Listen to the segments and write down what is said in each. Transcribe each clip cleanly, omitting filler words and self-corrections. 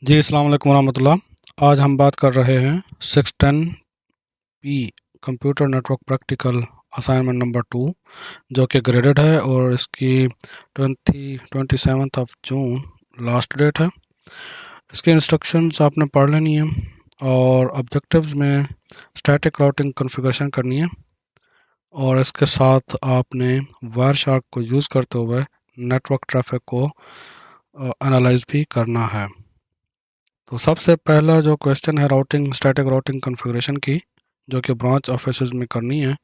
जी अस्सलाम वालेकुम रहमतुल्लाह। आज हम बात कर रहे हैं 610 P computer network practical assignment number 2, जो कि ग्रेडेड है और इसकी 27 जून लास्ट डेट है। इसके इंस्ट्रक्शंस आपने पढ़ लेनी है और ऑब्जेक्टिव्स में स्टैटिक राउटिंग कॉन्फ़िगरेशन करनी है और इसके साथ आपने वायर शार्क को यूज़ करते हुए नेटवर्क ट्रैफिक को एनालाइज भी करना है। तो सबसे पहला जो क्वेश्चन है राउटिंग स्टैटिक राउटिंग कॉन्फ़िगरेशन की, जो कि ब्रांच ऑफिसेज में करनी है।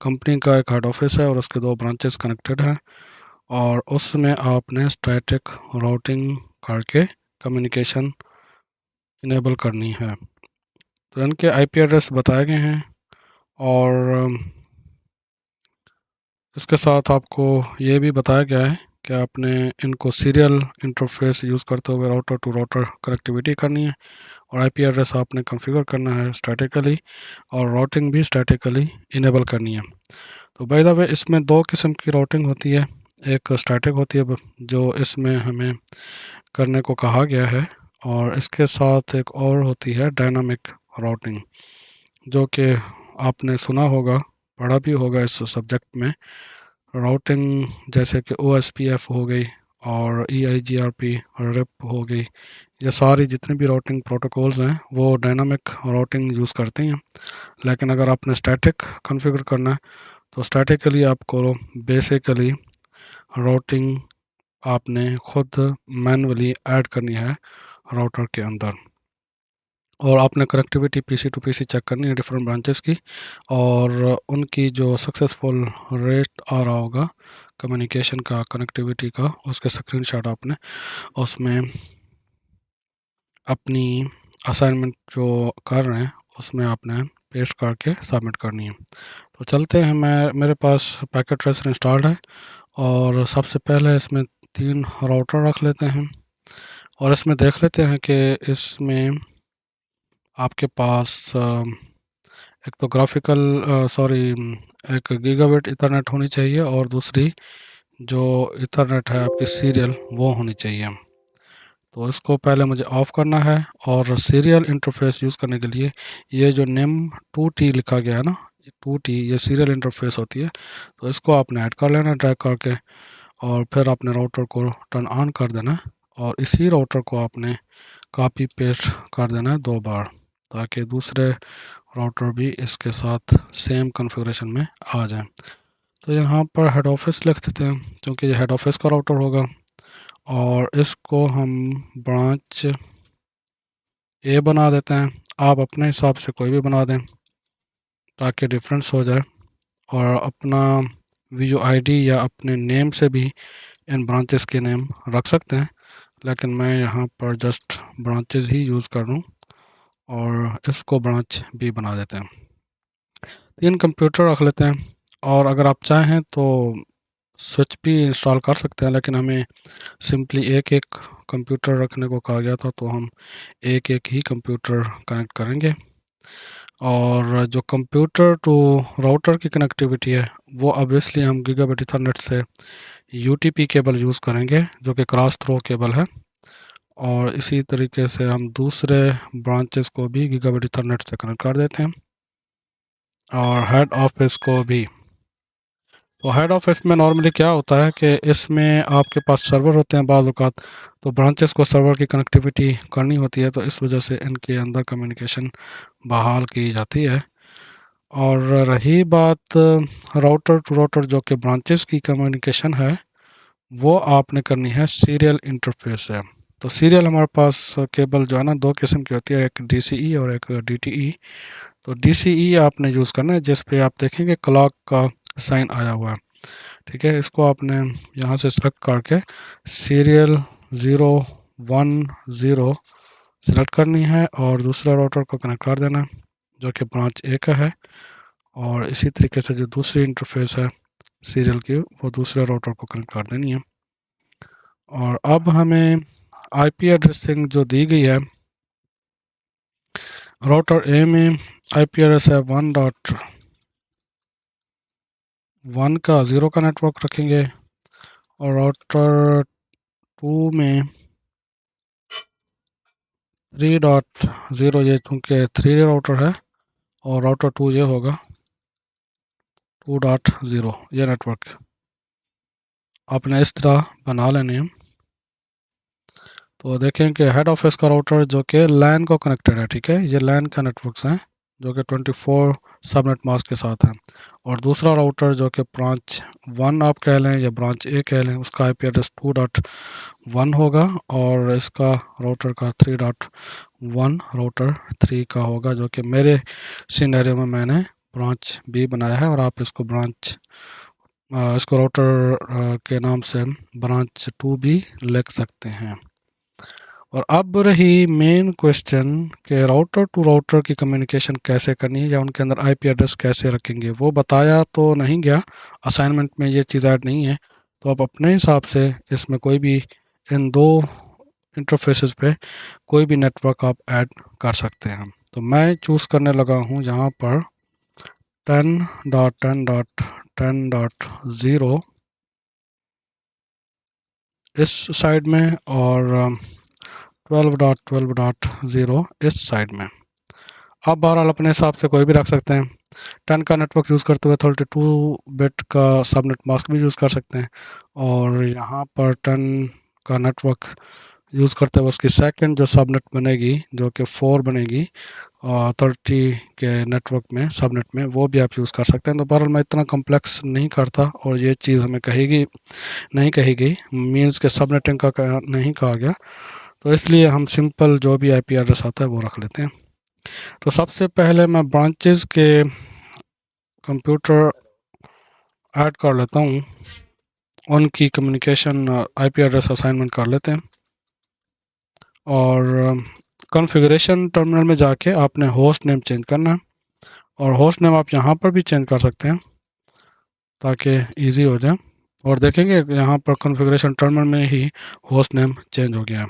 कंपनी का एक हेड ऑफिस है और उसके दो ब्रांचेस कनेक्टेड हैं और उसमें आपने स्टैटिक राउटिंग करके कम्युनिकेशन इनेबल करनी है। तो इनके आईपी एड्रेस बताए गए हैं और इसके साथ आपको ये भी बताया गया है कि आपने इनको सीरियल इंटरफेस यूज़ करते हुए राउटर टू राउटर कनेक्टिविटी करनी है और आईपी एड्रेस आपने कॉन्फ़िगर करना है स्टैटिकली और राउटिंग भी स्टैटिकली इनेबल करनी है। तो बाय द वे इसमें दो किस्म की राउटिंग होती है। एक स्टैटिक होती है जो इसमें हमें करने को कहा गया है, और इसके साथ एक और होती है डायनामिक राउटिंग, जो कि आपने सुना होगा, पढ़ा भी होगा इस सब्जेक्ट में। राउटिंग जैसे कि ओ एस पी एफ हो गई और ई आई जी आर पी और रिप हो गई, ये सारी जितने भी राउटिंग प्रोटोकॉल्स हैं वो डायनामिक राउटिंग यूज़ करते हैं। लेकिन अगर आपने स्टैटिक कॉन्फ़िगर करना है तो स्टैटिकली आपको बेसिकली राउटिंग आपने खुद मैनुअली ऐड करनी है राउटर के अंदर, और आपने connectivity PC to PC check करनी है डिफरेंट ब्रांचेस की, और उनकी जो सक्सेसफुल रेट आ रहा होगा कम्युनिकेशन का, कनेक्टिविटी का, उसके स्क्रीनशॉट आपने उसमें अपनी असाइनमेंट जो कर रहे हैं उसमें आपने पेस्ट करके सबमिट करनी है। तो चलते हैं, मैं मेरे पास पैकेट ट्रेसर इंस्टॉल्ड है और सबसे पहले इसमें 3 राउटर रख लेते हैं और इसमें देख लेते हैं कि इसमें आपके पास एक तो ग्राफिकल सॉरी एक गीगाबिट इथरनेट होनी चाहिए और दूसरी जो इथरनेट है आपकी सीरियल वो होनी चाहिए। तो इसको पहले मुझे ऑफ़ करना है और सीरियल इंटरफेस यूज़ करने के लिए ये जो नेम 2T लिखा गया है ना, 2T ये सीरियल इंटरफेस होती है। तो इसको आपने ऐड कर लेना ड्रैग करके और फिर आपने राउटर को टर्न ऑन कर देना है और इसी राउटर को आपने कॉपी पेस्ट कर देना है 2 बार, ताकि दूसरे राउटर भी इसके साथ सेम कॉन्फ़िगरेशन में आ जाए। तो यहाँ पर हेड ऑफिस लिख देते हैं क्योंकि ये हेड ऑफिस का राउटर होगा, और इसको हम ब्रांच ए बना देते हैं। आप अपने हिसाब से कोई भी बना दें ताकि डिफरेंस हो जाए, और अपना वीजो आईडी या अपने नेम से भी इन ब्रांचेस के नेम रख सकते हैं, लेकिन मैं यहाँ पर जस्ट ब्रांचेस ही यूज़ कर रहा हूँ और इसको ब्रांच बी बना देते हैं। 3 कंप्यूटर रख लेते हैं और अगर आप चाहें तो स्विच भी इंस्टॉल कर सकते हैं, लेकिन हमें सिंपली एक एक कंप्यूटर रखने को कहा गया था तो हम एक एक ही कंप्यूटर कनेक्ट करेंगे। और जो कंप्यूटर टू राउटर की कनेक्टिविटी है वो ऑब्वियसली हम गीगाबिट ईथरनेट से यूटीपी केबल यूज़ करेंगे, जो कि क्रॉस थ्रो केबल है, और इसी तरीके से हम दूसरे ब्रांचेस को भी गीगाबिट ईथरनेट से कनेक्ट कर देते हैं और हेड ऑफिस को भी। तो हेड ऑफिस में नॉर्मली क्या होता है कि इसमें आपके पास सर्वर होते हैं बाज़ औक़ात, तो ब्रांचेस को सर्वर की कनेक्टिविटी करनी होती है, तो इस वजह से इनके अंदर कम्युनिकेशन बहाल की जाती है। और रही बात राउटर टू राउटर जो कि ब्रांचेस की कम्युनिकेशन है, वो आपने करनी है सीरियल इंटरफेस से। तो सीरियल हमारे पास केबल जो है ना 2 किस्म की होती है, एक डीसीई और एक डीटीई। तो डीसीई आपने यूज़ करना है जिस पे आप देखेंगे क्लॉक का साइन आया हुआ है, ठीक है। इसको आपने यहाँ से सेलेक्ट करके सीरियल 010 सेलेक्ट करनी है और दूसरा राउटर को कनेक्ट कर देना है जो कि ब्रांच ए का है, और इसी तरीके से जो दूसरी इंटरफेस है सीरियल की वो दूसरे राउटर को कनेक्ट कर देनी है। और अब हमें आईपी एड्रेसिंग जो दी गई है राउटर ए में, आईपी एड्रेस है 1.1 का 0 का नेटवर्क रखेंगे, और राउटर 2 में 3.0 ये चूँकि 3 राउटर है और राउटर 2 ये होगा 2.0 ये नेटवर्क आपने इस तरह बना लेनी है। तो देखें कि हेड ऑफिस का राउटर जो कि लैन को कनेक्टेड है, ठीक है, ये लैन का नेटवर्क्स हैं जो कि 24 सबनेट मास्क के साथ हैं। और दूसरा राउटर जो कि ब्रांच 1 आप कह लें या ब्रांच ए कह लें, उसका IP एड्रेस 2.1 होगा और इसका राउटर का 3.1 राउटर 3 का होगा, जो कि मेरे सिनेरियो में मैंने ब्रांच बी बनाया है और आप इसको इसको राउटर के नाम से ब्रांच 2 भी लिख सकते हैं। और अब रही मेन क्वेश्चन कि राउटर टू राउटर की कम्युनिकेशन कैसे करनी है या उनके अंदर IP एड्रेस कैसे रखेंगे। वो बताया तो नहीं गया, असाइनमेंट में ये चीज़ ऐड नहीं है, तो आप अपने हिसाब से इसमें कोई भी इन दो इंटरफेसेस पे कोई भी नेटवर्क आप ऐड कर सकते हैं। तो मैं चूज़ करने लगा हूँ यहाँ पर 10.10.10.0 इस साइड में और 12.12.0 इस साइड में। आप बहरहाल अपने हिसाब से कोई भी रख सकते हैं। 10 का नेटवर्क यूज़ करते हुए 32 बिट का सबनेट मास्क भी यूज़ कर सकते हैं और यहाँ पर 10 का नेटवर्क यूज़ करते हुए उसकी सेकंड जो सबनेट बनेगी जो कि 4 बनेगी और 30 के नेटवर्क में सबनेट में, वो भी आप यूज़ कर सकते हैं। तो बहरहाल मैं इतना कॉम्प्लेक्स नहीं करता और ये चीज़ हमें कहेगी नहीं कही गई, मीन्स के सबनेटिंग का नहीं कहा गया, तो इसलिए हम सिंपल जो भी IP एड्रेस आता है वो रख लेते हैं। तो सबसे पहले मैं ब्रांचेस के कंप्यूटर ऐड कर लेता हूँ, उनकी कम्युनिकेशन IP एड्रेस असाइनमेंट कर लेते हैं और कॉन्फ़िगरेशन टर्मिनल में जाके आपने होस्ट नेम चेंज करना है और होस्ट नेम आप यहाँ पर भी चेंज कर सकते हैं ताकि इजी हो जाए। और देखेंगे यहाँ पर कॉन्फ़िगरेशन टर्मिनल में ही होस्ट नेम चेंज हो गया है।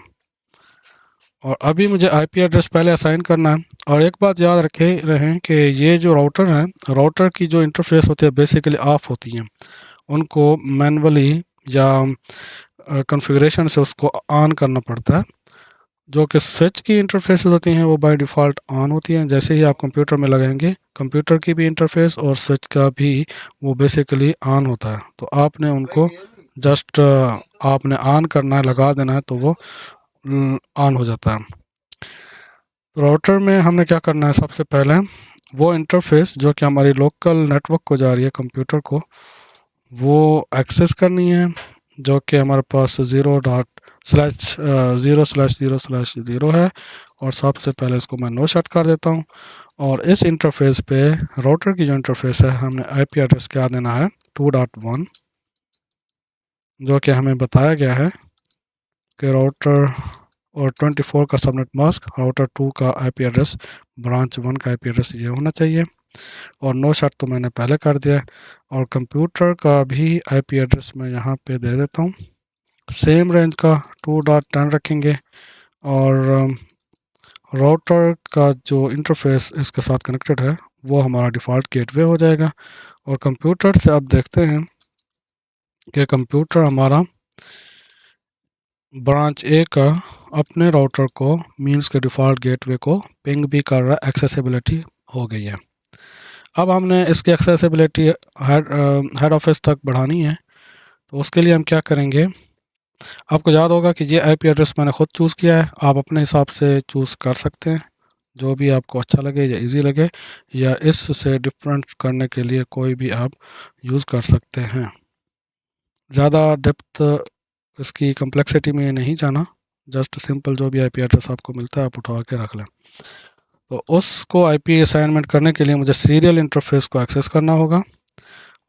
और अभी मुझे IP एड्रेस पहले असाइन करना है। और एक बात याद रखे रहें कि ये जो राउटर है, राउटर की जो इंटरफेस होती है बेसिकली ऑफ होती हैं, उनको मैनुअली या कॉन्फ़िगरेशन से उसको ऑन करना पड़ता है। जो कि स्विच की इंटरफेस होती हैं वो बाय डिफ़ॉल्ट ऑन होती हैं, जैसे ही आप कंप्यूटर में लगाएंगे कंप्यूटर की भी इंटरफेस और स्विच का भी वो बेसिकली ऑन होता है। तो आपने उनको जस्ट आपने ऑन करना है, लगा देना है, तो वो ऑन हो जाता है। राउटर में हमने क्या करना है, सबसे पहले वो इंटरफेस जो कि हमारी लोकल नेटवर्क को जा रही है कंप्यूटर को, वो एक्सेस करनी है, जो कि हमारे पास 0.0/0/0 है। और सबसे पहले इसको मैं नो शट कर देता हूँ और इस इंटरफेस पे राउटर की जो इंटरफेस है हमने IP एड्रेस क्या देना है 2.1, जो कि हमें बताया गया है कि राउटर और 24 का सबनेट मास्क, राउटर 2 का IP एड्रेस, ब्रांच 1 का IP एड्रेस ये होना चाहिए। और नो शट तो मैंने पहले कर दिया है। और कंप्यूटर का भी IP एड्रेस मैं यहाँ पे दे देता हूँ, सेम रेंज का 2.10 रखेंगे। और राउटर का जो इंटरफेस इसके साथ कनेक्टेड है वो हमारा डिफ़ॉल्ट गेटवे हो जाएगा। और कंप्यूटर से अब देखते हैं कि कंप्यूटर हमारा ब्रांच ए का अपने राउटर को मीन्स के डिफ़ॉल्ट गेटवे को पिंग भी कर रहा है, एक्सेसिबिलिटी हो गई है। अब हमने इसकी एक्सेसिबिलिटी हेड ऑफिस तक बढ़ानी है, तो उसके लिए हम क्या करेंगे, आपको याद होगा कि ये IP एड्रेस मैंने ख़ुद चूज़ किया है, आप अपने हिसाब से चूज़ कर सकते हैं जो भी आपको अच्छा लगे या इजी लगे, या इससे डिफरेंट करने के लिए कोई भी आप यूज़ कर सकते हैं। ज़्यादा डेप्थ इसकी कम्प्लेक्सिटी में नहीं जाना, जस्ट सिंपल जो भी IP एड्रेस आपको मिलता है आप उठा के रख लें। तो उसको IP असाइनमेंट करने के लिए मुझे सीरियल इंटरफेस को एक्सेस करना होगा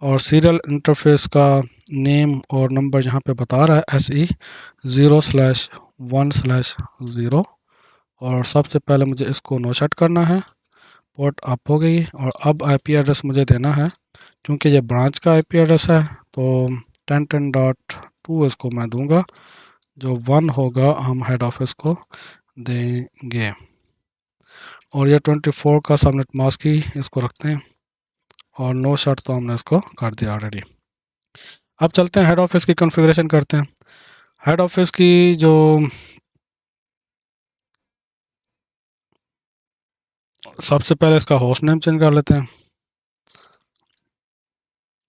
और सीरियल इंटरफेस का नेम और नंबर यहाँ पे बता रहा है SE 0/1/0। और सबसे पहले मुझे इसको नो शट करना है, पोर्ट अप हो गई। और अब IP एड्रेस मुझे देना है, क्योंकि ये ब्रांच का IP एड्रेस है तो 10.10.2 इसको मैं दूंगा, जो 1 होगा हम हेड ऑफिस को देंगे। और ये 24 का सबनेट मास्क ही इसको रखते हैं और नो शट तो हमने इसको कर दिया ऑलरेडी। अब चलते हैं हेड ऑफिस की कॉन्फ़िगरेशन करते हैं। हेड ऑफिस की जो सबसे पहले इसका होस्ट नेम चेंज कर लेते हैं,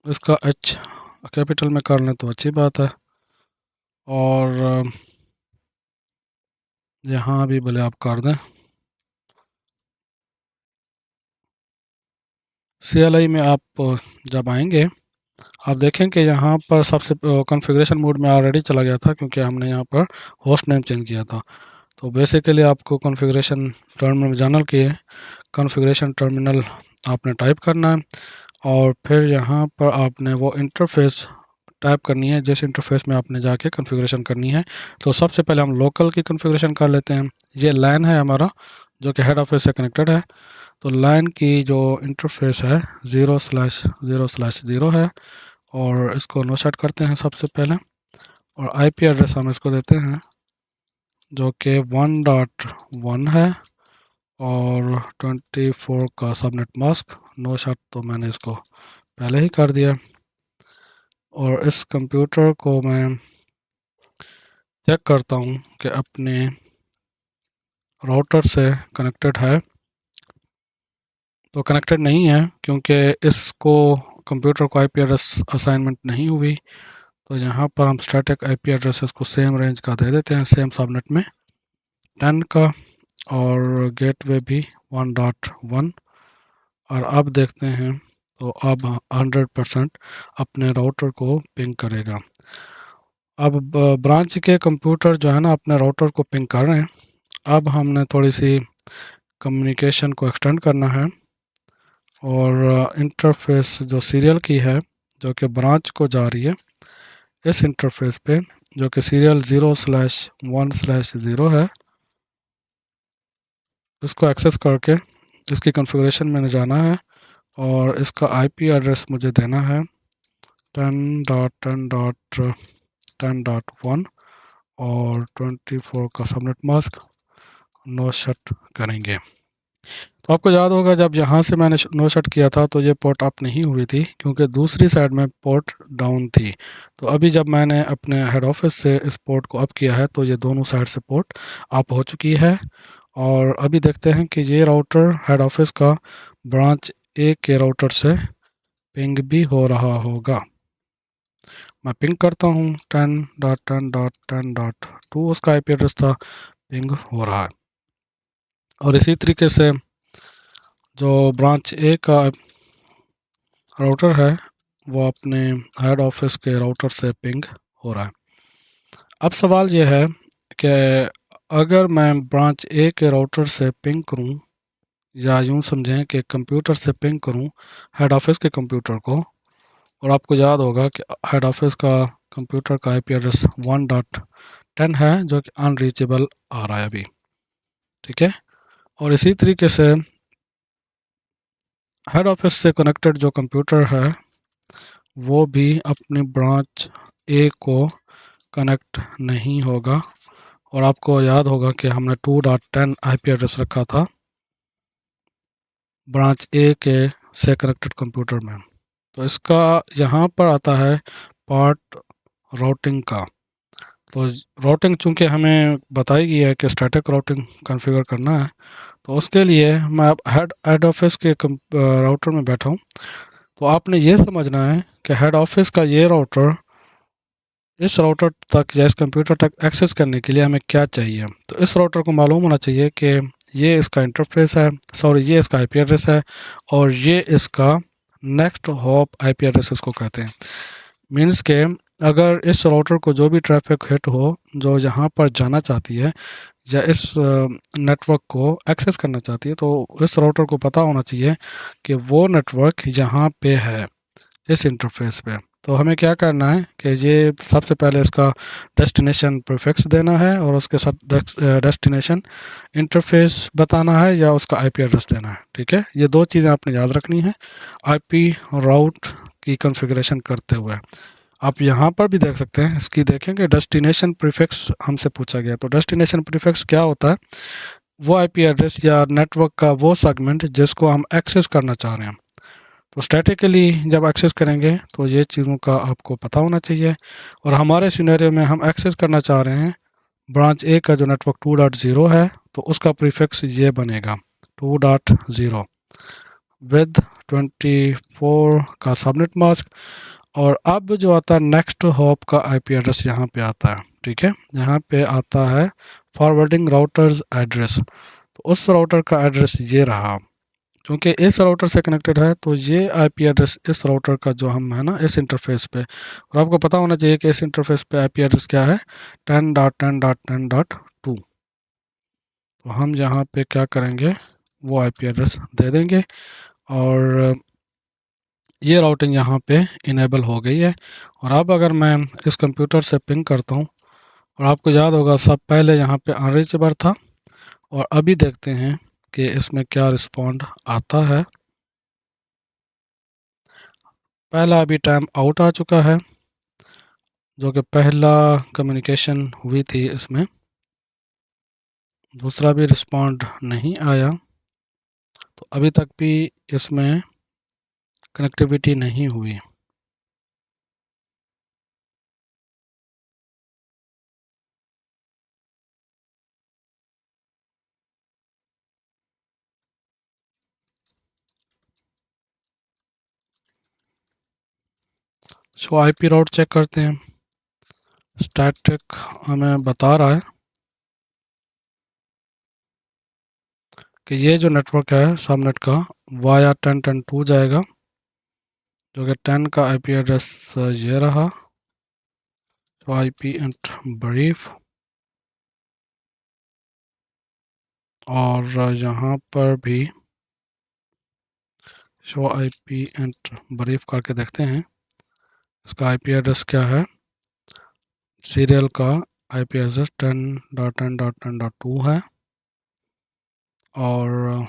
इसका एच कैपिटल में कर लें तो अच्छी बात है। और यहाँ भी भले आप कर दें, CLI में आप जब आएंगे आप देखें कि यहाँ पर सबसे कॉन्फ़िगरेशन मोड में ऑलरेडी चला गया था, क्योंकि हमने यहाँ पर होस्ट नेम चेंज किया था। तो बेसिकली आपको कॉन्फ़िगरेशन टर्मिनल में जाना कि कॉन्फ़िगरेशन टर्मिनल आपने टाइप करना है, और फिर यहाँ पर आपने वो इंटरफेस टाइप करनी है जिस इंटरफेस में आपने जाके कॉन्फ़िगरेशन करनी है। तो सबसे पहले हम लोकल की कॉन्फ़िगरेशन कर लेते हैं। ये लैन है हमारा जो कि हेड ऑफिस से कनेक्टेड है। तो लैन की जो इंटरफेस है 0/0/0 है, और इसको नो सेट करते हैं सबसे पहले। और IP एड्रेस हम इसको देते हैं जो कि 1.1 है, और 24 का सबनेट मास्क। नो सेट तो मैंने इसको पहले ही कर दिया। और इस कंप्यूटर को मैं चेक करता हूँ कि अपने राउटर से कनेक्टेड है, तो कनेक्टेड नहीं है क्योंकि इसको कंप्यूटर को IP एड्रेस असाइनमेंट नहीं हुई। तो यहाँ पर हम स्टैटिक IP एड्रेसेस को सेम रेंज का दे देते हैं, सेम सबनेट में 10 का, और गेटवे भी 1.1। और अब देखते हैं, तो अब 100% अपने राउटर को पिंग करेगा। अब ब्रांच के कंप्यूटर जो है ना अपने राउटर को पिंग कर रहे हैं। अब हमने थोड़ी सी कम्युनिकेशन को एक्सटेंड करना है, और इंटरफेस जो सीरियल की है जो कि ब्रांच को जा रही है, इस इंटरफेस पे जो कि सीरियल 0/1/0 है, इसको एक्सेस करके इसकी कॉन्फ़िगरेशन में जाना है, और इसका IP एड्रेस मुझे देना है 10.10.10.1 और 24 का सबनेट मास्क। नो शट करेंगे। तो आपको याद होगा जब यहाँ से मैंने नो शट किया था तो ये पोर्ट अप नहीं हुई थी क्योंकि दूसरी साइड में पोर्ट डाउन थी। तो अभी जब मैंने अपने हेड ऑफिस से इस पोर्ट को अप किया है तो ये दोनों साइड से पोर्ट अप हो चुकी है। और अभी देखते हैं कि ये राउटर हेड ऑफिस का ब्रांच ए के राउटर से पिंग भी हो रहा होगा। मैं पिंग करता हूँ 10.10.10.2 उसका IP एड्रेस था, पिंग हो रहा है। और इसी तरीके से जो ब्रांच ए का राउटर है वो अपने हेड ऑफिस के राउटर से पिंग हो रहा है। अब सवाल ये है कि अगर मैं ब्रांच ए के राउटर से पिंग करूं, या यूं समझें कि कंप्यूटर से पिंग करूं हेड ऑफिस के कंप्यूटर को, और आपको याद होगा कि हेड ऑफिस का कंप्यूटर का IP एड्रेस 1.10 है जो कि अनरीचेबल आ रहा है अभी, ठीक है। और इसी तरीके से हेड ऑफिस से कनेक्टेड जो कंप्यूटर है वो भी अपनी ब्रांच ए को कनेक्ट नहीं होगा। और आपको याद होगा कि हमने 2.10 IP एड्रेस रखा था ब्रांच ए के से कनेक्टेड कंप्यूटर में। तो इसका यहाँ पर आता है पार्ट राउटिंग का। तो राउटिंग चूँकि हमें बताई गई है कि स्टैटिक राउटिंग कॉन्फ़िगर करना है, तो उसके लिए मैं अब हेड ऑफिस के राउटर में बैठा हूँ। तो आपने ये समझना है कि हेड ऑफिस का ये राउटर इस राउटर तक या इस कंप्यूटर तक एक्सेस करने के लिए हमें क्या चाहिए। तो इस राउटर को मालूम होना चाहिए कि ये इसका इंटरफेस है, सॉरी ये इसका IP एड्रेस है, और ये इसका नेक्स्ट हॉप IP एड्रेस इसको कहते हैं। मीन्स के अगर इस राउटर को जो भी ट्रैफिक हिट हो जो यहाँ पर जाना चाहती है या इस नेटवर्क को एक्सेस करना चाहती है, तो इस राउटर को पता होना चाहिए कि वो नेटवर्क यहाँ पे है इस इंटरफेस पे। तो हमें क्या करना है कि ये सबसे पहले इसका डेस्टिनेशन प्रीफिक्स देना है, और उसके साथ डेस्टिनेशन इंटरफेस बताना है या उसका IP एड्रेस देना है, ठीक है। ये दो चीज़ें आपने याद रखनी है IP राउट की कॉन्फ़िगरेशन करते हुए। आप यहाँ पर भी देख सकते हैं, इसकी देखेंगे डेस्टिनेशन प्रीफिक्स हमसे पूछा गया। तो डेस्टिनेशन प्रीफिक्स क्या होता है, वो IP एड्रेस या नेटवर्क का वो सेगमेंट जिसको हम एक्सेस करना चाह रहे हैं। तो स्टैटिकली जब एक्सेस करेंगे तो ये चीज़ों का आपको पता होना चाहिए। और हमारे सिनेरियो में हम एक्सेस करना चाह रहे हैं ब्रांच ए का जो नेटवर्क 2.0 है, तो उसका प्रीफिक्स ये बनेगा 2.0 विद 24 का सबनेट मास्क। और अब जो आता है नेक्स्ट हॉप का आईपी एड्रेस यहाँ पे आता है, ठीक है, यहाँ पे आता है फॉरवर्डिंग राउटर्स एड्रेस। तो उस राउटर का एड्रेस ये रहा, क्योंकि इस राउटर से कनेक्टेड है तो ये आईपी एड्रेस इस राउटर का जो हम है ना इस इंटरफेस पे, और आपको पता होना चाहिए कि इस इंटरफेस पे आईपी एड्रेस क्या है, 10.10.10.2। तो हम यहाँ पे क्या करेंगे, वो आईपी एड्रेस दे देंगे और ये राउटिंग यहाँ पे इनेबल हो गई है। और अब अगर मैं इस कंप्यूटर से पिंग करता हूँ, और आपको याद होगा सब पहले यहाँ पे अनरीचेबल था, और अभी देखते हैं कि इसमें क्या रिस्पॉन्ड आता है। पहला अभी टाइम आउट आ चुका है, जो कि पहला कम्युनिकेशन हुई थी इसमें। दूसरा भी रिस्पॉन्ड नहीं आया, तो अभी तक भी इसमें कनेक्टिविटी नहीं हुई। सो आईपी राउट चेक करते हैं। स्टैटिक हमें बता रहा है कि ये जो नेटवर्क है सबनेट का वाया 10.10.2 जाएगा, जो कि 10 का आईपी एड्रेस ये रहा। तो आईपी एंड ब्रीफ, और यहाँ पर भी शो आईपी एंड ब्रीफ करके देखते हैं इसका आईपी एड्रेस क्या है। सीरियल का आईपी एड्रेस 10.10.10.2 है, और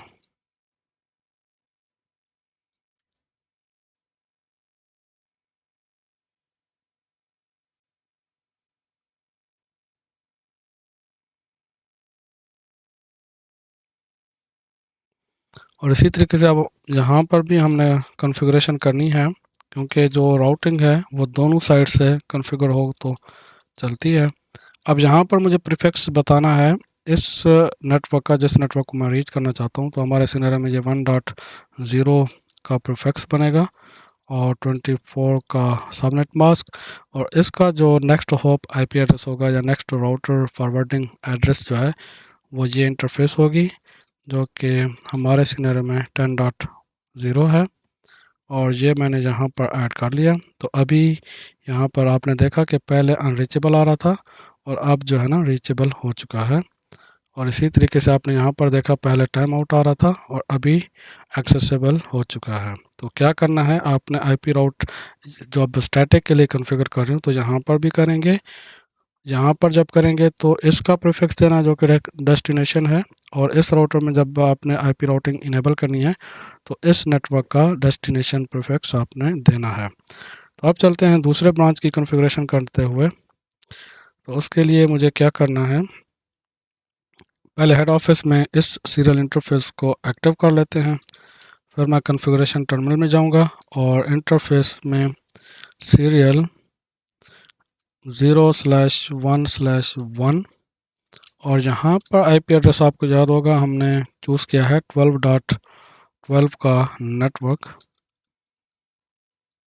इसी तरीके से अब यहाँ पर भी हमने कॉन्फ़िगरेशन करनी है, क्योंकि जो राउटिंग है वो दोनों साइड से कॉन्फ़िगर हो तो चलती है। अब यहाँ पर मुझे प्रीफिक्स बताना है इस नेटवर्क का, जिस नेटवर्क को मैं रीच करना चाहता हूँ। तो हमारे सिनेरियो में ये 1.0 का प्रीफिक्स बनेगा और 24 का सबनेट मास्क, और इसका जो नेक्स्ट हॉप आईपी एड्रेस होगा या नेक्स्ट राउटर फॉरवर्डिंग एड्रेस जो है वो ये इंटरफेस होगी, जो कि हमारे सिनेरियो में 10.0 है। और ये मैंने यहाँ पर ऐड कर लिया। तो अभी यहाँ पर आपने देखा कि पहले अनरीचेबल आ रहा था और अब जो है ना रीचेबल हो चुका है। और इसी तरीके से आपने यहाँ पर देखा पहले टाइम आउट आ रहा था और अभी एक्सेसिबल हो चुका है। तो क्या करना है, आपने आईपी राउट जो अब स्टैटिक के लिए कॉन्फ़िगर कर रहे हो तो यहाँ पर भी करेंगे। यहाँ पर जब करेंगे तो इसका प्रीफिक्स देना जो कि डेस्टिनेशन है, और इस राउटर में जब आपने आईपी राउटिंग इनेबल करनी है तो इस नेटवर्क का डेस्टिनेशन प्रीफिक्स आपने देना है। तो अब चलते हैं दूसरे ब्रांच की कॉन्फ़िगरेशन करते हुए। तो उसके लिए मुझे क्या करना है, पहले हेड ऑफिस में इस सीरियल इंटरफेस को एक्टिव कर लेते हैं। फिर मैं कॉन्फ़िगरेशन टर्मिनल में जाऊंगा और इंटरफेस में सीरियल 0/1/1, और यहाँ पर आईपी एड्रेस आपको याद होगा हमने चूज़ किया है 12.12 का नेटवर्क।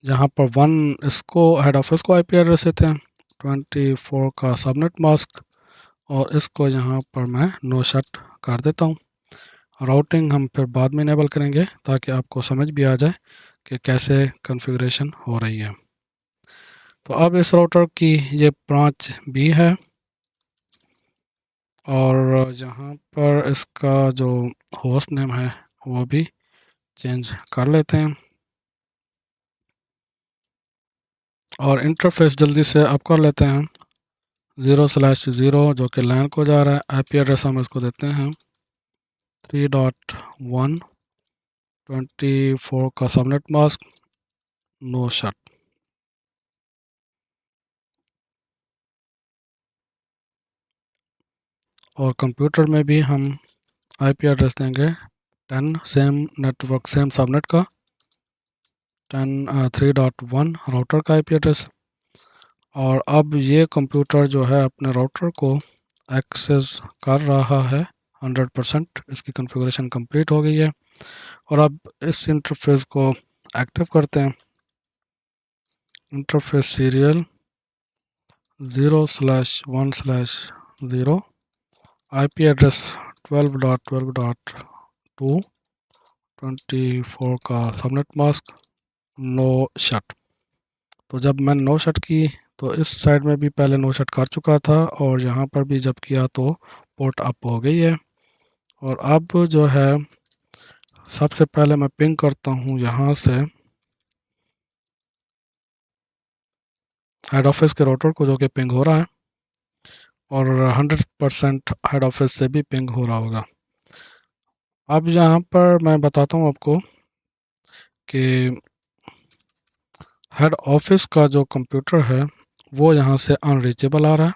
यहाँ पर 1 इसको हेड ऑफिस को आईपी एड्रेस देते हैं, 24 का सबनेट मास्क, और इसको यहाँ पर मैं नो शट कर देता हूँ। राउटिंग हम फिर बाद में इनेबल करेंगे ताकि आपको समझ भी आ जाए कि कैसे कॉन्फ़िगरेशन हो रही है। तो अब इस राउटर की ये ब्रांच भी है, और जहाँ पर इसका जो होस्ट नेम है वो भी चेंज कर लेते हैं। और इंटरफेस जल्दी से आप कर लेते हैं 0/0 जो कि लैन को जा रहा है। आईपी एड्रेस हम इसको देते हैं 3.1, 24 का सबनेट मास्क, नो शट। और कंप्यूटर में भी हम आईपी एड्रेस देंगे 10, सेम नेटवर्क सेम सबनेट का 3.1 राउटर का आईपी एड्रेस। और अब ये कंप्यूटर जो है अपने राउटर को एक्सेस कर रहा है 100% इसकी कॉन्फ़िगरेशन कंप्लीट हो गई है। और अब इस इंटरफेस को एक्टिव करते हैं। इंटरफेस सीरियल 0/1/0, IP एड्रेस 12.12.2, 24 का सबनेट मास्क, नो शट। तो जब मैंने नो शट की तो इस साइड में भी पहले नो शट कर चुका था और यहाँ पर भी जब किया तो पोर्ट अप हो गई है। और अब जो है सबसे पहले मैं पिंग करता हूँ यहाँ से हेड ऑफिस के राउटर को, जो कि पिंग हो रहा है, और 100% हेड ऑफिस से भी पिंग हो रहा होगा। अब यहाँ पर मैं बताता हूँ आपको कि हेड ऑफिस का जो कंप्यूटर है वो यहाँ से अनरीचेबल आ रहा है,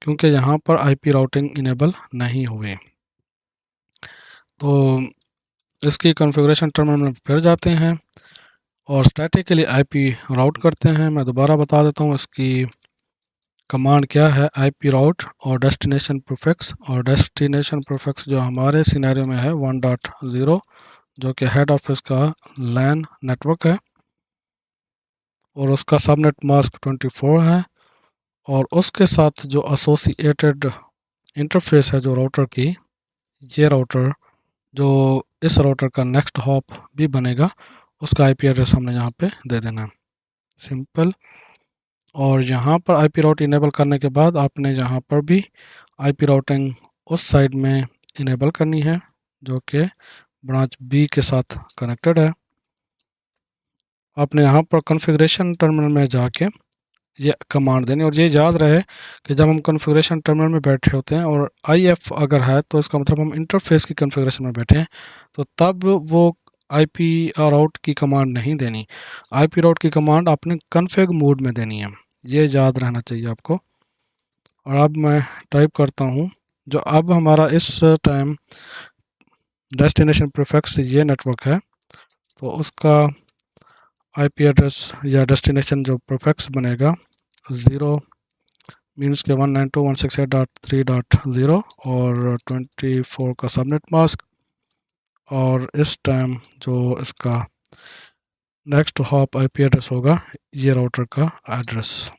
क्योंकि यहाँ पर आईपी राउटिंग इनेबल नहीं हुई। तो इसकी कॉन्फ़िगरेशन टर्मिनल में फिर जाते हैं और स्टैटिकली आईपी राउट करते हैं। मैं दोबारा बता देता हूँ इसकी कमांड क्या है। आईपी राउट और डेस्टिनेशन प्रीफिक्स, और डेस्टिनेशन प्रीफिक्स जो हमारे सिनेरियो में है 1.0, जो कि हेड ऑफिस का लैन नेटवर्क है, और उसका सबनेट मास्क 24 है। और उसके साथ जो एसोसिएटेड इंटरफेस है जो राउटर की, ये राउटर जो इस राउटर का नेक्स्ट हॉप भी बनेगा, उसका आईपी एड्रेस हमने यहाँ पे दे देना है, सिंपल। और यहाँ पर आईपी राउट इनेबल करने के बाद आपने यहाँ पर भी आईपी राउटिंग उस साइड में इनेबल करनी है जो कि ब्रांच बी के साथ कनेक्टेड है। आपने यहाँ पर कॉन्फ़िगरेशन टर्मिनल में जाके ये कमांड देनी, और ये याद रहे कि जब हम कॉन्फ़िगरेशन टर्मिनल में बैठे होते हैं और IF अगर है तो इसका मतलब हम इंटरफेस की कॉन्फ़िगरेशन में बैठे हैं, तो तब वो IP राउट की कमांड नहीं देनी। IP राउट की कमांड आपने कॉन्फ़िग मोड में देनी है, ये याद रहना चाहिए आपको। और अब मैं टाइप करता हूँ, जो अब हमारा इस टाइम डेस्टिनेशन प्रीफिक्स ये नेटवर्क है, तो उसका IP एड्रेस या डेस्टिनेशन जो प्रीफिक्स बनेगा 0 मीन्स के 192.168.3.0 और 24 का सबनेट मास्क, और इस टाइम जो इसका नेक्स्ट हॉप IP एड्रेस होगा ये राउटर का एड्रेस।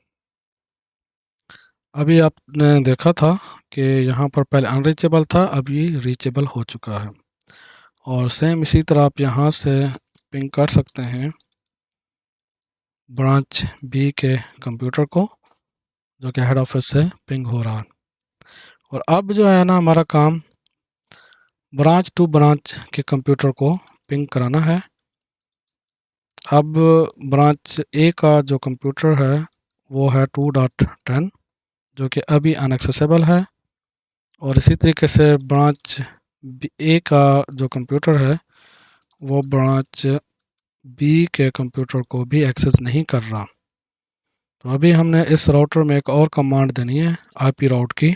अभी आपने देखा था कि यहाँ पर पहले अनरीचेबल था, अब ये रीचेबल हो चुका है। और सेम इसी तरह आप यहाँ से पिंग कर सकते हैं ब्रांच बी के कंप्यूटर को, जो कि हेड ऑफिस से पिंग हो रहा है। और अब जो है ना, हमारा काम ब्रांच टू ब्रांच के कंप्यूटर को पिंग कराना है। अब ब्रांच ए का जो कंप्यूटर है वो है 2.10, जो कि अभी अनएक्सेसिबल है। और इसी तरीके से ब्रांच ए का जो कंप्यूटर है वो ब्रांच बी के कंप्यूटर को भी एक्सेस नहीं कर रहा। तो अभी हमने इस राउटर में एक और कमांड देनी है आईपी राउट की,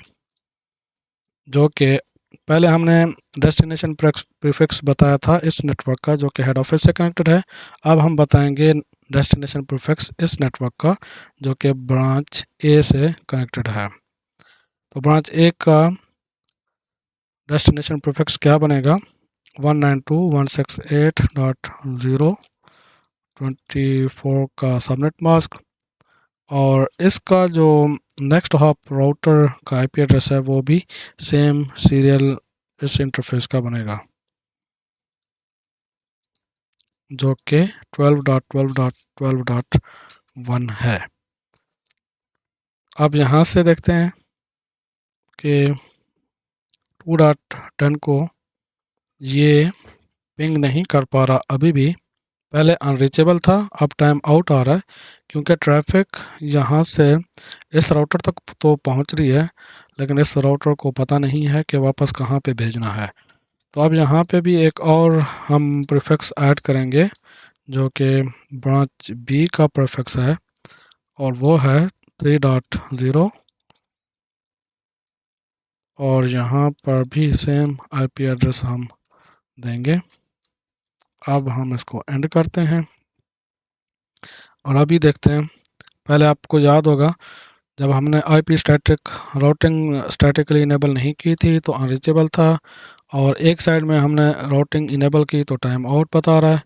जो कि पहले हमने डेस्टिनेशन प्रीफिक्स बताया था इस नेटवर्क का, जो कि हेड ऑफिस से कनेक्टेड है। अब हम बताएंगे डेस्टिनेशन प्रीफिक्स इस नेटवर्क का, जो कि ब्रांच ए से कनेक्टेड है। तो ब्रांच ए का डेस्टिनेशन प्रीफिक्स क्या बनेगा, 192.168.0, 24 का सबनेट मास्क, और इसका जो नेक्स्ट हॉप राउटर का आईपी एड्रेस है वो भी सेम सीरियल इस इंटरफेस का बनेगा, जो कि 12.12.12.1 है। अब यहाँ से देखते हैं कि 2.10 को ये पिंग नहीं कर पा रहा अभी भी। पहले अनरीचेबल था, अब टाइम आउट आ रहा है, क्योंकि ट्रैफिक यहाँ से इस राउटर तक तो पहुँच रही है, लेकिन इस राउटर को पता नहीं है कि वापस कहाँ पे भेजना है। तो अब यहाँ पे भी एक और हम प्रीफिक्स ऐड करेंगे, जो कि ब्रांच बी का प्रीफिक्स है, और वो है 3.0। और यहाँ पर भी सेम आईपी एड्रेस हम देंगे। अब हम इसको एंड करते हैं और अभी देखते हैं। पहले आपको याद होगा जब हमने IP static routing statically enable नहीं की थी तो अनरीचेबल था, और एक साइड में हमने राउटिंग इनेबल की तो टाइम आउट बता रहा है।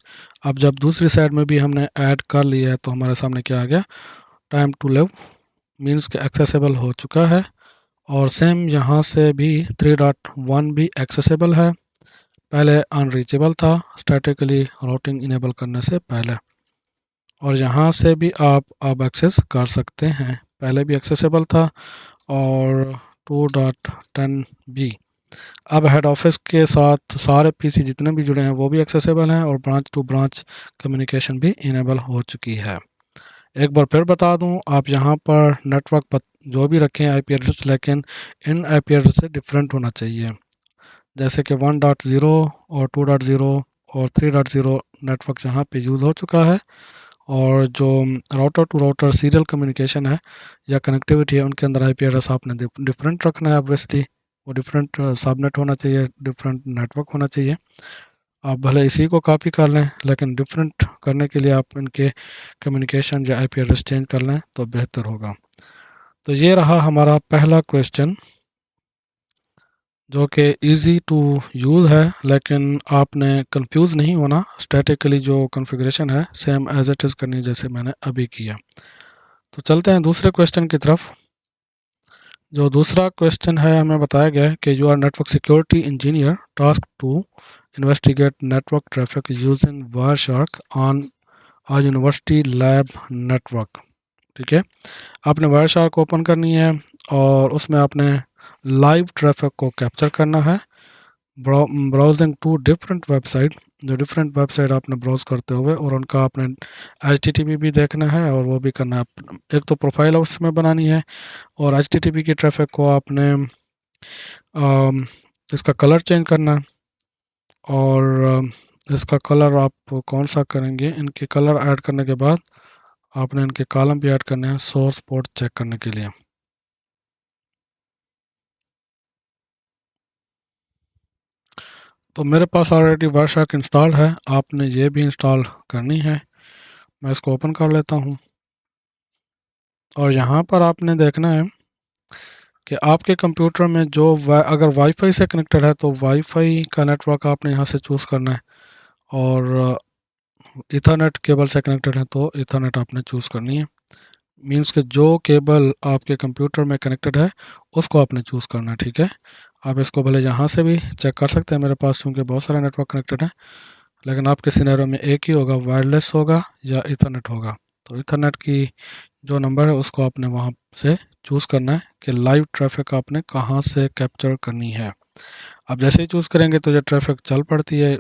अब जब दूसरी साइड में भी हमने ऐड कर लिया है तो हमारे सामने क्या आ गया, टाइम टू लिव मीन्स के एक्सेसिबल हो चुका है। और सेम यहाँ से भी 3.1 भी एक्सेसिबल है, पहले अनरीचेबल था स्टैटिकली राउटिंग इनेबल करने से पहले। और यहाँ से भी आप अब एक्सेस कर सकते हैं, पहले भी एक्सेसिबल था। और 2.10 बी अब हेड ऑफिस के साथ सारे पीसी जितने भी जुड़े हैं वो भी एक्सेसिबल हैं, और ब्रांच टू ब्रांच कम्युनिकेशन भी इनेबल हो चुकी है। एक बार फिर बता दूं, आप यहाँ पर नेटवर्क जो भी रखें आईपी एड्रेस, लेकिन इन आईपी एड्रेस से डिफरेंट होना चाहिए। जैसे कि 1.0 और 2.0 और 3.0 नेटवर्क यहाँ पे यूज़ हो चुका है, और जो router to router serial communication है या कनेक्टिविटी है उनके अंदर आईपी एड्रेस आपने डिफरेंट रखना है। ऑब्वियसली वो डिफरेंट सबनेट होना चाहिए, डिफरेंट नेटवर्क होना चाहिए। आप भले इसी को कॉपी कर लें, लेकिन डिफरेंट करने के लिए आप इनके कम्युनिकेशन या आईपी एड्रेस चेंज कर लें तो बेहतर होगा। तो ये रहा हमारा पहला क्वेश्चन, जो कि इजी टू यूज़ है, लेकिन आपने कंफ्यूज नहीं होना। स्टैटिकली जो कॉन्फ़िगरेशन है सेम एज इट इज़ करनी है जैसे मैंने अभी किया। तो चलते हैं दूसरे क्वेश्चन की तरफ। जो दूसरा क्वेश्चन है, हमें बताया गया है कि you are network security engineer task to investigate network traffic using Wireshark on a university lab network. ठीक है, आपने वायरशार्क ओपन करनी है और उसमें आपने लाइव ट्रैफिक को कैप्चर करना है, ब्राउजिंग टू डिफरेंट वेबसाइट, जो डिफरेंट वेबसाइट आपने ब्राउज करते हुए, और उनका आपने एच भी देखना है और वो भी करना है। एक तो प्रोफाइल उसमें बनानी है, और एच की ट्रैफिक को आपने इसका कलर चेंज करना है। और इसका कलर आप कौन सा करेंगे, इनके कलर ऐड करने के बाद आपने इनके कॉलम भी ऐड करने हैं सोर्स पोर्ट चेक करने के लिए। तो मेरे पास ऑलरेडी वायरशार्क इंस्टॉल है, आपने ये भी इंस्टॉल करनी है। मैं इसको ओपन कर लेता हूँ, और यहाँ पर आपने देखना है कि आपके कंप्यूटर में जो अगर वाईफाई से कनेक्टेड है तो वाईफाई का नेटवर्क आपने यहाँ से चूज़ करना है, और इथरनेट केबल से कनेक्टेड है तो इथरनेट आपने चूज़ करनी है। मीन्स कि जो केबल आपके कंप्यूटर में कनेक्टेड है उसको आपने चूज़ करना है। ठीक है, आप इसको भले यहाँ से भी चेक कर सकते हैं, मेरे पास चूँकि बहुत सारे नेटवर्क कनेक्टेड हैं, लेकिन आपके सिनेरियो में एक ही होगा, वायरलेस होगा या इथरनेट होगा। तो इथरनेट की जो नंबर है उसको आपने वहाँ से चूज़ करना है कि लाइव ट्रैफिक आपने कहाँ से कैप्चर करनी है। आप जैसे ही चूज़ करेंगे तो जो ट्रैफिक चल पड़ती है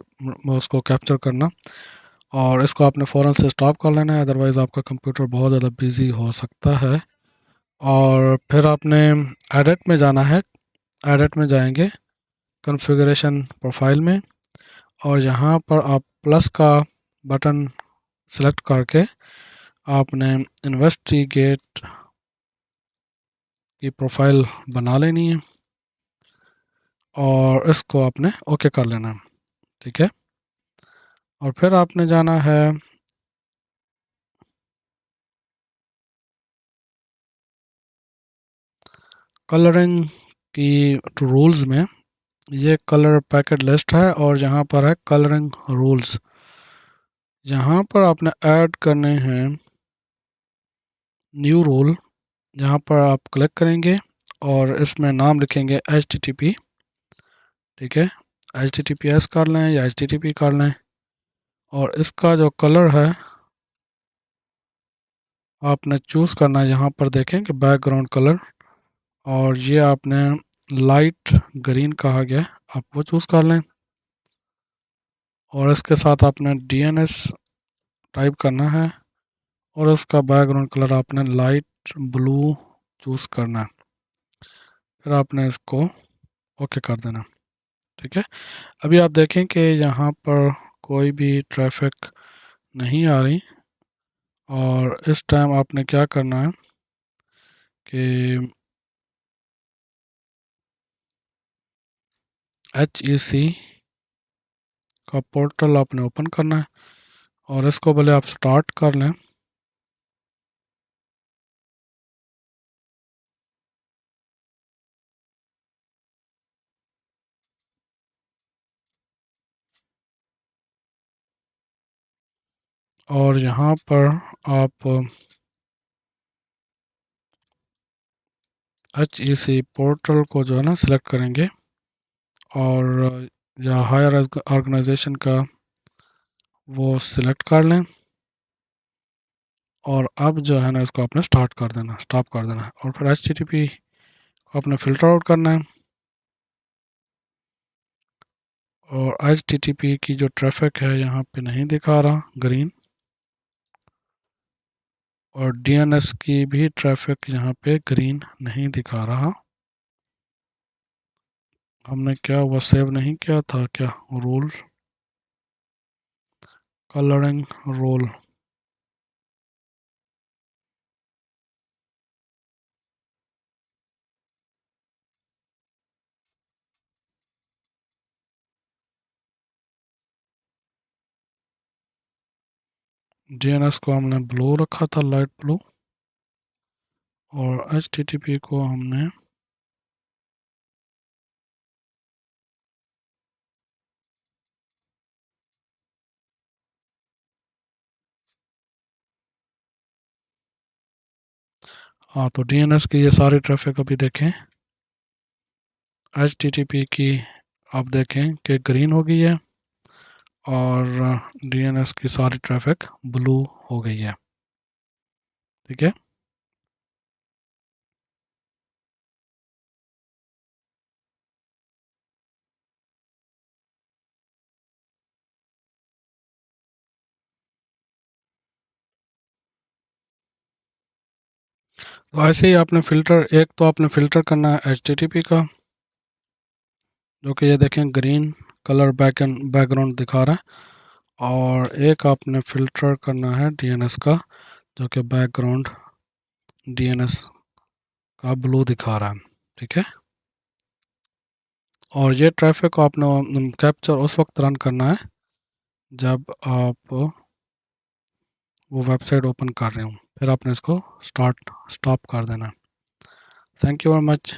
उसको कैप्चर करना, और इसको आपने फ़ौरन से स्टॉप कर लेना है, अदरवाइज़ आपका कंप्यूटर बहुत ज़्यादा बिजी हो सकता है। और फिर आपने एडिट में जाना है, एडिट में जाएंगे कॉन्फ़िगरेशन प्रोफाइल में, और यहाँ पर आप प्लस का बटन सेलेक्ट करके आपने इन्वेस्टिगेट की प्रोफाइल बना लेनी है, और इसको आपने ओके कर लेना है। ठीक है, और फिर आपने जाना है कलरिंग की रूल्स में। ये कलर पैकेट लिस्ट है, और यहाँ पर है कलरिंग रूल्स। यहाँ पर आपने ऐड करने हैं न्यू रूल, यहाँ पर आप क्लिक करेंगे और इसमें नाम लिखेंगे HTTP। ठीक है, HTTPS कर लें या HTTP कर लें, और इसका जो कलर है आपने चूज़ करना है। यहाँ पर देखें कि बैकग्राउंड कलर, और ये आपने लाइट ग्रीन कहा गया है, आप वो चूज़ कर लें। और इसके साथ आपने DNS टाइप करना है, और उसका बैकग्राउंड कलर आपने लाइट ब्लू चूज़ करना है। फिर आपने इसको ओके कर देना। ठीक है, अभी आप देखें कि यहाँ पर कोई भी ट्रैफिक नहीं आ रही, और इस टाइम आपने क्या करना है कि HEC का पोर्टल आपने ओपन करना है, और इसको भले आप स्टार्ट कर लें। और यहाँ पर आप HEC पोर्टल को जो है ना सिलेक्ट करेंगे और या हायर ऑर्गेनाइजेशन का वो सिलेक्ट कर लें और अब जो है ना इसको आपने स्टॉप कर देना है और फिर HTTP को आपने फ़िल्टर आउट करना है और HTTP की जो ट्रैफिक है यहाँ पे नहीं दिखा रहा ग्रीन, और DNS की भी ट्रैफिक यहाँ पे ग्रीन नहीं दिखा रहा। हमने क्या वो सेव नहीं किया था क्या रूल, कलरिंग रूल। DNS को हमने ब्लू रखा था, लाइट ब्लू, और HTTP को हमने हाँ, तो DNS की ये सारी ट्रैफिक अभी देखें, HTTP की आप देखें कि ग्रीन हो गई है और DNS की सारी ट्रैफिक ब्लू हो गई है। ठीक है, तो ऐसे ही आपने फ़िल्टर, एक तो आपने फ़िल्टर करना है HTTP का, जो कि ये देखें ग्रीन कलर बैकग्राउंड दिखा रहा है, और एक आपने फ़िल्टर करना है DNS का, जो कि बैकग्राउंड DNS का ब्लू दिखा रहा है। ठीक है, और ये ट्रैफिक को आपने कैप्चर उस वक्त रन करना है जब आप वो वेबसाइट ओपन कर रहे हो, फिर आपने इसको स्टॉप कर देना है। Thank you very much.